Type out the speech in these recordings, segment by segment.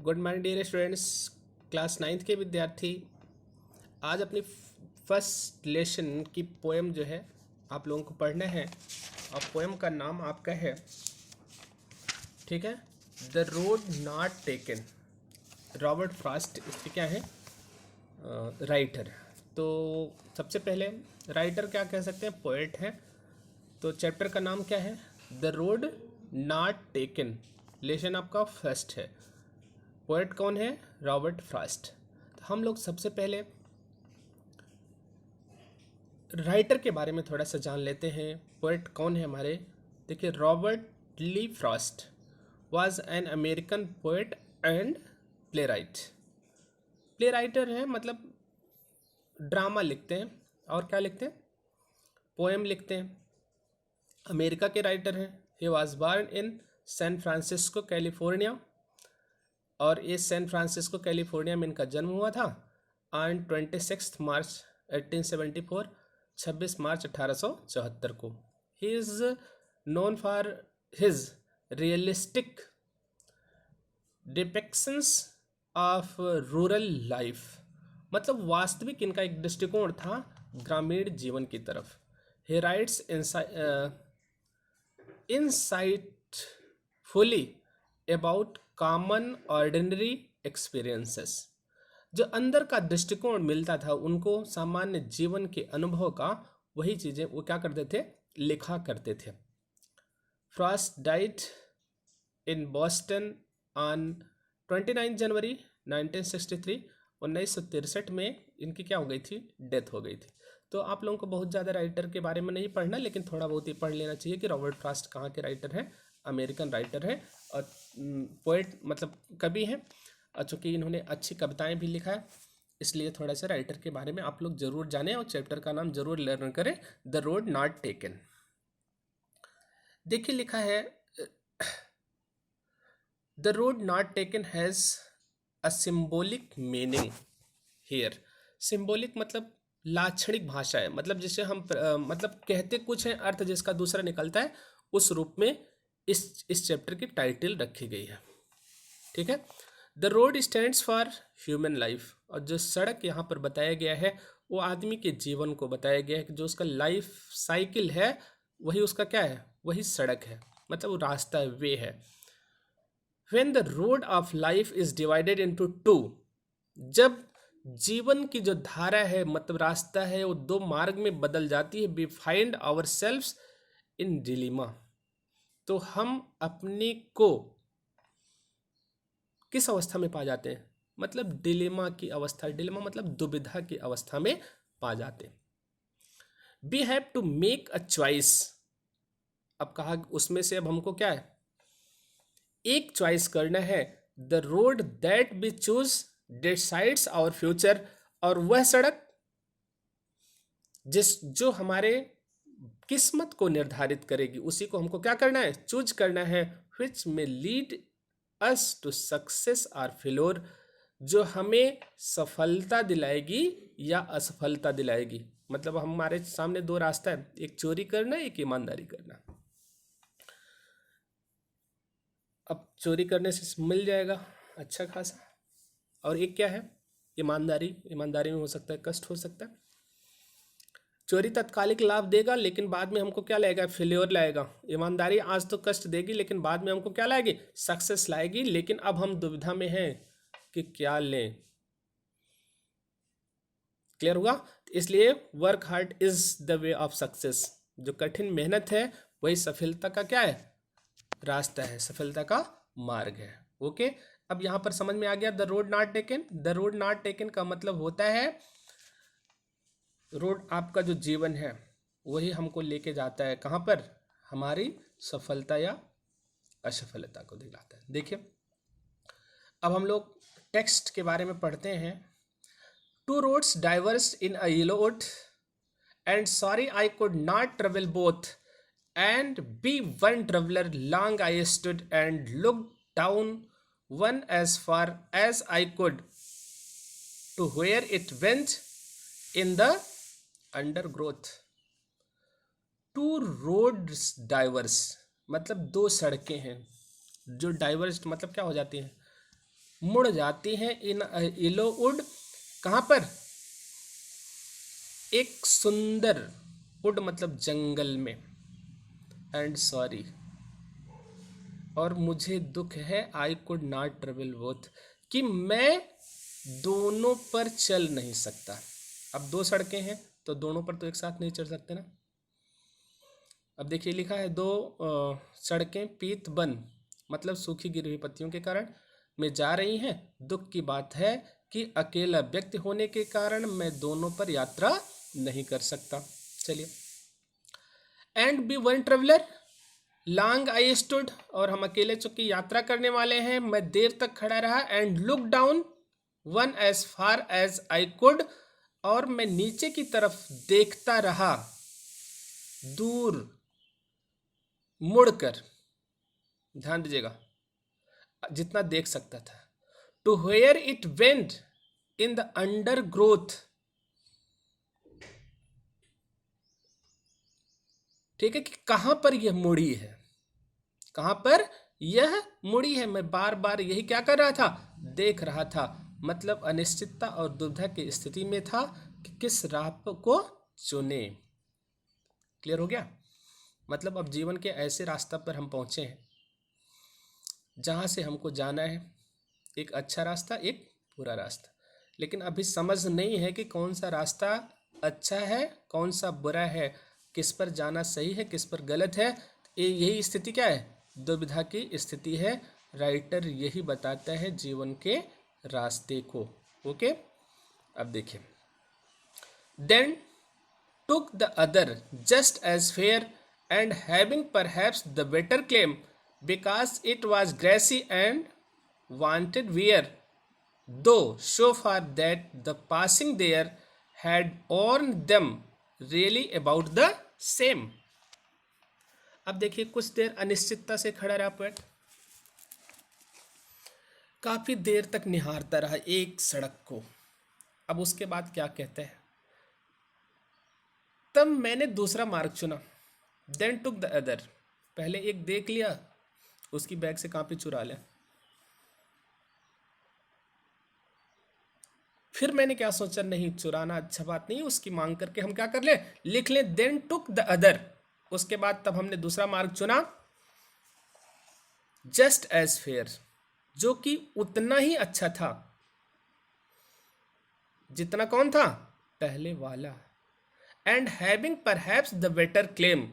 Good morning dear students, class 9th के विद्यार्थी। आज अपनी फर्स्ट लेसन की पोएम जो है आप लोगों को पढ़ना है और पोएम का नाम आपका है, ठीक है, the road not taken. Robert Frost इसके क्या है, राइटर। तो सबसे पहले राइटर क्या कह सकते हैं, पोएट हैं। तो चैप्टर का नाम क्या है, the road not taken. Lesson आपका फर्स्ट है। पोएट कौन है, रॉबर्ट फ्रॉस्ट। तो हम लोग सबसे पहले राइटर के बारे में थोड़ा सा जान लेते हैं। पोएट कौन है हमारे, देखिए, Robert Lee Frost was an American poet and playwright. Play writer है, मतलब ड्रामा लिखते हैं और क्या लिखते हैं, पोएम लिखते हैं। अमेरिका के राइटर हैं। He was born in San Francisco California, और ये सैन फ्रांसिस्को कैलिफोर्निया में इनका जन्म हुआ था ऑन 26 मार्च 1874, 26 मार्च 1874 को। He is known for his realistic depictions of rural life, मतलब वास्तविक इनका एक दृष्टिकोण था ग्रामीण जीवन की तरफ। ही rights insightfully about common ordinary experiences। जो अंदर का दृष्टिकोण मिलता था उनको सामान्य जीवन के अनुभव का, वही चीज़ें वो क्या करते थे, लिखा करते थे। Frost died in Boston on 29 जनवरी 1963। 1963 में इनकी क्या हो गई थी, डेथ हो गई थी। तो आप लोगों को बहुत ज़्यादा राइटर के बारे में नहीं पढ़ना, लेकिन थोड़ा बहुत ही पढ़ लेना चाहिए कि रॉबर्ट फ्रॉस्ट कहाँ के राइटर हैं, अमेरिकन राइटर हैं और पोएट मतलब कवि हैं। और चूँकि इन्होंने अच्छी कविताएं भी लिखा है, इसलिए थोड़ा सा राइटर के बारे में आप लोग जरूर जानें और चैप्टर का नाम जरूर लर्न करें, द रोड नॉट टेकन। देखिए लिखा है, the road not taken has a symbolic meaning here. Symbolic मतलब लाक्षणिक भाषा है, मतलब जिसे हम मतलब कहते कुछ है, अर्थ जिसका दूसरा निकलता है, उस रूप में इस चैप्टर की टाइटल रखी गई है, ठीक है। The road stands for human life, और जो सड़क यहाँ पर बताया गया है वो आदमी के जीवन को बताया गया है कि जो उसका लाइफ साइकिल है वही उसका क्या है, वही सड़क है, मतलब वो रास्ता है, वे है। When the road of life is divided into two, जब जीवन की जो धारा है, मतलब रास्ता है, वो दो मार्ग में बदल जाती है, we find ourselves in dilemma। तो हम अपने को किस अवस्था में पा जाते हैं, मतलब डिलेमा की अवस्था। डिलेमा मतलब दुविधा की अवस्था में पा जाते हैं। We have to make a choice. अब कहा उसमें से अब हमको क्या है, एक चॉइस करना है। The road that we choose decides our future, और वह सड़क जो हमारे किस्मत को निर्धारित करेगी, उसी को हमको क्या करना है, चूज करना है। विच में लीड अस टू सक्सेस और फेलोर, जो हमें सफलता दिलाएगी या असफलता दिलाएगी। मतलब हमारे सामने दो रास्ता है, एक चोरी करना, एक ईमानदारी करना। अब चोरी करने से मिल जाएगा अच्छा खासा, और एक क्या है, ईमानदारी। ईमानदारी में हो सकता है कष्ट हो सकता है। चोरी तत्कालिक लाभ देगा, लेकिन बाद में हमको क्या लाएगा, फेल्योर लाएगा। ईमानदारी आज तो कष्ट देगी, लेकिन बाद में हमको क्या लाएगी, सक्सेस लाएगी। लेकिन अब हम दुविधा में हैं कि क्या लें। क्लियर हुआ। इसलिए work hard is the way of success. जो कठिन मेहनत है वही सफलता का क्या है, रास्ता है, सफलता का मार्ग है। ओके, अब यहां पर समझ में आ गया। The road not taken. The road not taken का मतलब होता है, रोड आपका जो जीवन है वही हमको लेके जाता है कहां पर, हमारी सफलता या असफलता को दिलाता है। देखिए अब हम लोग टेक्स्ट के बारे में पढ़ते हैं। Two roads diverse in a yellow wood, and sorry I could not travel both, and be one traveler long I stood and looked down one as far as I could to where it went in the undergrowth। two roads diverse मतलब दो सड़कें हैं, जो diverse मतलब क्या हो जाती हैं, मुड़ जाती हैं इन येलो वुड। कहाँ पर? एक सुंदर, वुड मतलब जंगल में। एंड सॉरी, और मुझे दुख है, आई कुड नॉट ट्रेवल बोथ, कि मैं दोनों पर चल नहीं सकता। अब दो सड़कें हैं तो दोनों पर तो एक साथ नहीं चढ़ सकते ना। अब देखिए लिखा है दो सड़कें पीत बन, मतलब सूखी गिरी हुई पत्तियों के कारण में जा रही हैं। दुख की बात है कि अकेला व्यक्ति होने के कारण मैं दोनों पर यात्रा नहीं कर सकता। चलिए, and be one traveller long I stood, और हम अकेले चूंकि यात्रा करने वाले हैं, मैं देर तक खड़ा रहा। And look down one as far as I could, और मैं नीचे की तरफ देखता रहा दूर मुड़कर, ध्यान दीजिएगा, जितना देख सकता था। To where it went in the undergrowth, ठीक है, कि कहां पर यह मुड़ी है, कहां पर यह मुड़ी है। मैं बार बार यही क्या कर रहा था, देख रहा था। मतलब अनिश्चितता और दुविधा की स्थिति में था कि किस राह को चुने। क्लियर हो गया? मतलब अब जीवन के ऐसे रास्ता पर हम पहुंचे हैं जहां से हमको जाना है, एक अच्छा रास्ता, एक बुरा रास्ता, लेकिन अभी समझ नहीं है कि कौन सा रास्ता अच्छा है, कौन सा बुरा है, किस पर जाना सही है, किस पर गलत है। यही स्थिति क्या है, दुविधा की स्थिति है। राइटर यही बताता है जीवन के रास्ते को। ओके, अब देखिए, then took the other just as fair, and having perhaps the better claim, because it was grassy and wanted wear, though so far that the passing there had worn them really about the same। अब देखिए, कुछ देर अनिश्चितता से खड़ा रहा poet, काफी देर तक निहारता रहा एक सड़क को। अब उसके बाद क्या कहते हैं, तब मैंने दूसरा मार्ग चुना। देन टुक द अदर, पहले एक देख लिया, उसकी बैग से कॉपी चुरा लिया। फिर मैंने क्या सोचा, नहीं चुराना अच्छा बात नहीं, उसकी मांग करके हम क्या कर ले, लिख ले देन टुक द अदर। उसके बाद तब हमने दूसरा मार्ग चुना, जस्ट एज फेयर, जो कि उतना ही अच्छा था जितना कौन था, पहले वाला। And having perhaps the better claim,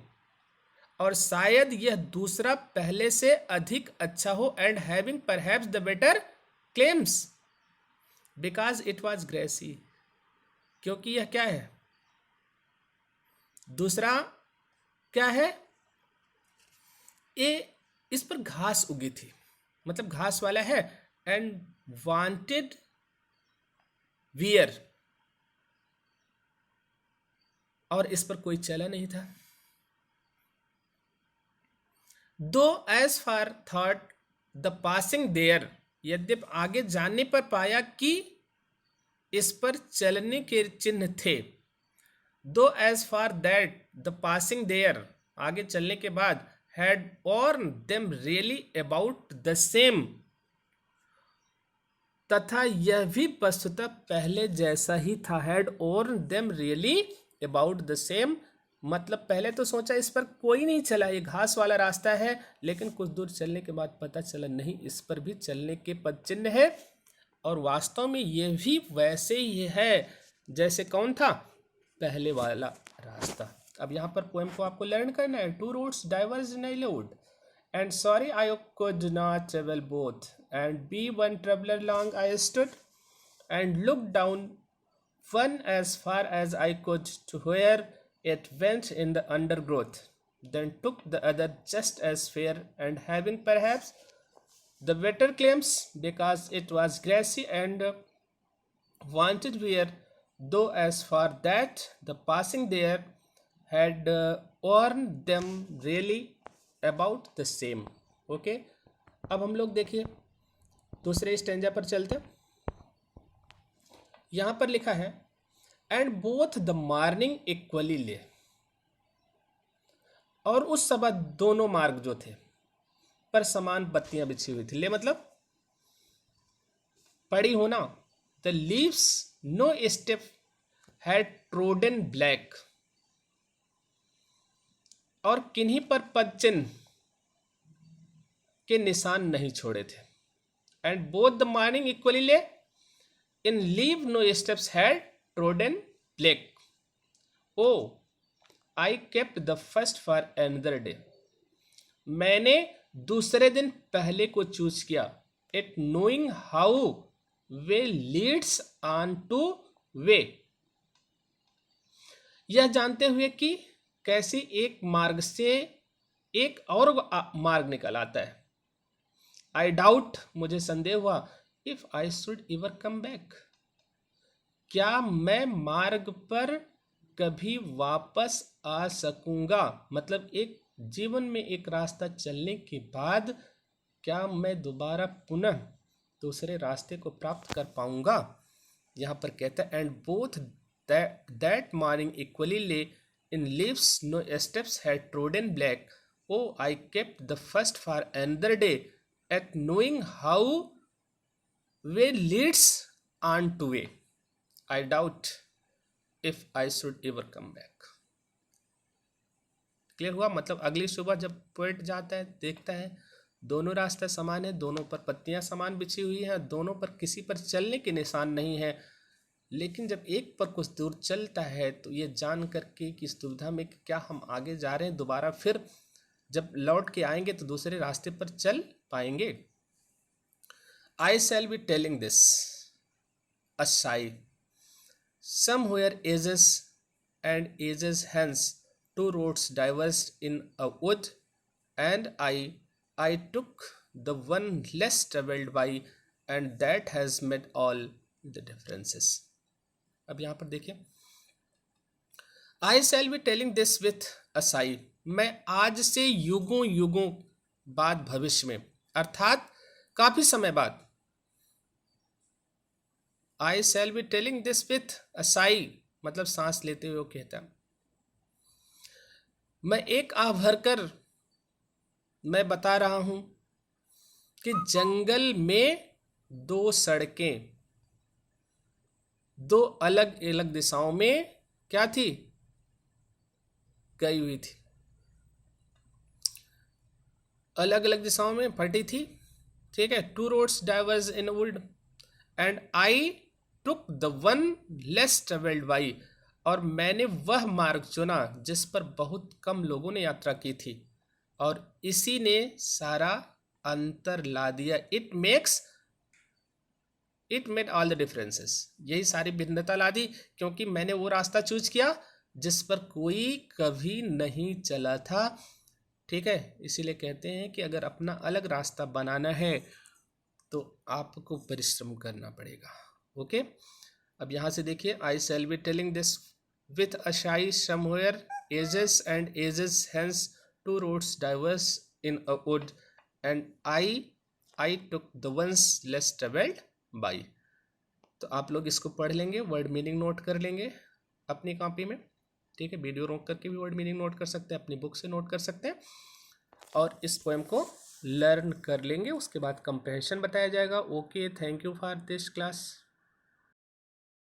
और शायद यह दूसरा पहले से अधिक अच्छा हो। And having perhaps the better claims because it was grassy, क्योंकि यह क्या है, दूसरा क्या है, ये इस पर घास उगी थी, मतलब घास वाला है। एंड वांटेड वियर, और इस पर कोई चला नहीं था। Though as far thought the passing there, यद्यप आगे जाने पर पाया कि इस पर चलने के चिन्ह थे। Though as far that the passing there, आगे चलने के बाद, had worn them really about the same, तथा यह भी वस्तुतः पहले जैसा ही था। Had worn them really about the same, मतलब पहले तो सोचा इस पर कोई नहीं चला, ये घास वाला रास्ता है, लेकिन कुछ दूर चलने के बाद पता चला नहीं, इस पर भी चलने के पद चिन्ह है, और वास्तव में ये भी वैसे ही है जैसे कौन था, पहले वाला रास्ता। अब यहाँ पर पोएम को आपको लर्न करना है। Two roads diverged in a wood, and sorry I could not travel both, and be one traveller long I stood, and look down one as far as I could to where it went in the undergrowth, then took the other just as fair, and having perhaps the better claims, because it was grassy and wanted wear, though as for that the passing there had worn them really about the same। okay, अब हम लोग देखिए दूसरे stanza पर चलते। यहां पर लिखा है and both the morning equally ले, और उस समय दोनों मार्ग जो थे पर समान बत्तियां बिछी हुई थी। ले मतलब पढ़ी हो ना, the leaves no step had trodden black, और किन्हीं पर पदचिन्ह के निशान नहीं छोड़े थे। And both the morning equally lay in leave no steps had trodden black, oh I kept the first for another day, मैंने दूसरे दिन पहले को चूज किया, it knowing how way leads on to way, यह जानते हुए कि कैसे एक मार्ग से एक और मार्ग निकल आता है। आई डाउट, मुझे संदेह हुआ, if I should ever come back, क्या मैं मार्ग पर कभी वापस आ सकूंगा, मतलब एक जीवन में एक रास्ता चलने के बाद क्या मैं दोबारा पुनः दूसरे रास्ते को प्राप्त कर पाऊंगा। यहाँ पर कहता है and both that morning equally lay in leaves no steps had trodden black, oh I kept the first for another day at knowing how way leads on to way, I doubt if I should ever come back. Clear हुआ? मतलब अगली सुबह जब poet जाता है, देखता है दोनों रास्ते समान है, दोनों पर पत्तियां समान बिछी हुई हैं, दोनों पर किसी पर चलने के निशान नहीं है, लेकिन जब एक पर कुछ दूर चलता है तो ये जान करके कि इस दुविधा में क्या हम आगे जा रहे हैं, दोबारा फिर जब लौट के आएंगे तो दूसरे रास्ते पर चल पाएंगे। I shall be telling this a sigh somewhere ages and ages hence two roads diverged in a wood, and I took the one less traveled by, and that has made all the differences. अब यहाँ पर देखिए, I shall be telling this with a sigh, मैं आज से युगों युगों बाद भविष्य में, अर्थात काफी समय बाद, I shall be telling this with a sigh, मतलब सांस लेते हुए वो कहता, मैं एक आह भरकर मैं बता रहा हूं कि जंगल में दो सड़कें दो अलग अलग दिशाओं में क्या थी, गई हुई थी, अलग अलग दिशाओं में फटी थी, ठीक है। Two roads diverged in wood and I took the one less travelled by, और मैंने वह मार्ग चुना जिस पर बहुत कम लोगों ने यात्रा की थी, और इसी ने सारा अंतर ला दिया। It made all the differences, यही सारी भिन्नता ला दी, क्योंकि मैंने वो रास्ता चूज किया जिस पर कोई कभी नहीं चला था, ठीक है। इसीलिए कहते हैं कि अगर अपना अलग रास्ता बनाना है तो आपको परिश्रम करना पड़ेगा। ओके, अब यहाँ से देखिए, I shall be telling this with a sigh somewhere ages and ages hence two roads diverse in a wood and I took the ones less travelled by. तो आप लोग इसको पढ़ लेंगे, वर्ड मीनिंग नोट कर लेंगे अपनी कॉपी में, ठीक है। वीडियो रोक करके भी वर्ड मीनिंग नोट कर सकते हैं, अपनी बुक से नोट कर सकते हैं, और इस पोएम को लर्न कर लेंगे। उसके बाद कंप्रेहेंशन बताया जाएगा। Okay, thank you for this class.